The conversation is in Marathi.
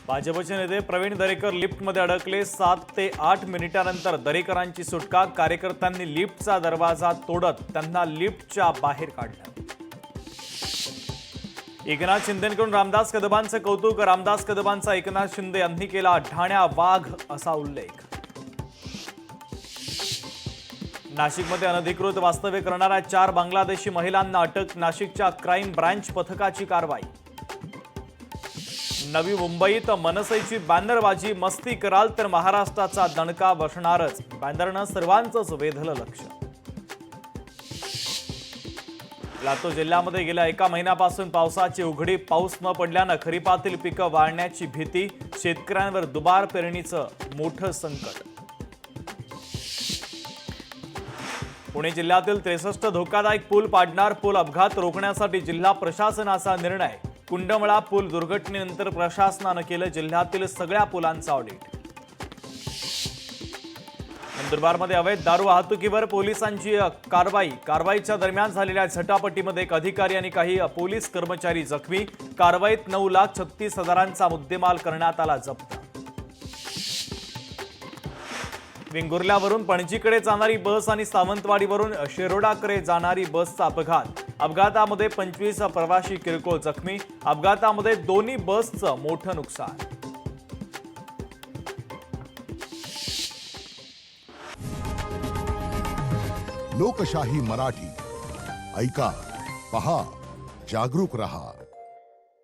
भाजपचे नेते प्रवीण दरेकर लिफ्टमध्ये अडकले. 7 ते 8 मिनिटांनंतर दरेकरांची सुटका. कार्यकर्त्यांनी लिफ्टचा दरवाजा तोडत त्यांना लिफ्टच्या बाहेर काढलं. एकनाथ शिंदेंकडून रामदास कदमांचं कौतुक. रामदास कदमांचा एकनाथ शिंदे यांनी केला ठाण्या वाघ असा उल्लेख. नाशिकमध्ये अनधिकृत वास्तव्य करणाऱ्या 4 बांगलादेशी महिलांना अटक. नाशिकच्या क्राईम ब्रांच पथकाची कारवाई. नवी मुंबईत मनसेची बॅनरबाजी. मस्ती कराल तर महाराष्ट्राचा दणका बसणारच. बॅनरनं सर्वांचंच वेधलं लक्ष. लातूर जिल्ह्यामध्ये गेल्या 1 महिन्यापासून पावसाची उघडीप. पाऊस न पडल्यानं खरीपातील पिकं वाळण्याची भीती. शेतकऱ्यांवर दुबार पेरणीचं मोठं संकट. पुणे जिल्ह्यातील 63 धोकादायक पूल पाडणार. पूल अपघात रोखण्यासाठी जिल्हा प्रशासनाचा निर्णय. कुंडमळा पूल दुर्घटनेनंतर प्रशासनानं केलं जिल्ह्यातील सगळ्या पुलांचं ऑडिट. नंदुरबारमध्ये अवैध दारू वाहतुकीवर पोलिसांची कारवाई. कारवाईच्या दरम्यान झालेल्या झटापटीमध्ये एक अधिकारी आणि काही पोलीस कर्मचारी जखमी. कारवाईत 9,36,000चा मुद्देमाल करण्यात आला जप्त. वेंगुर्ल्यावरून पणजीकडे जाणारी बस आणि सावंतवाडीवरून शिरोडाकडे जाणारी बसचा अपघात. अपघातामध्ये 25 प्रवासी किरकोळ जखमी. अपघातामध्ये दोन्ही बसचं मोठं नुकसान. लोकशाही मराठी ऐका, पहा, जागरूक रहा.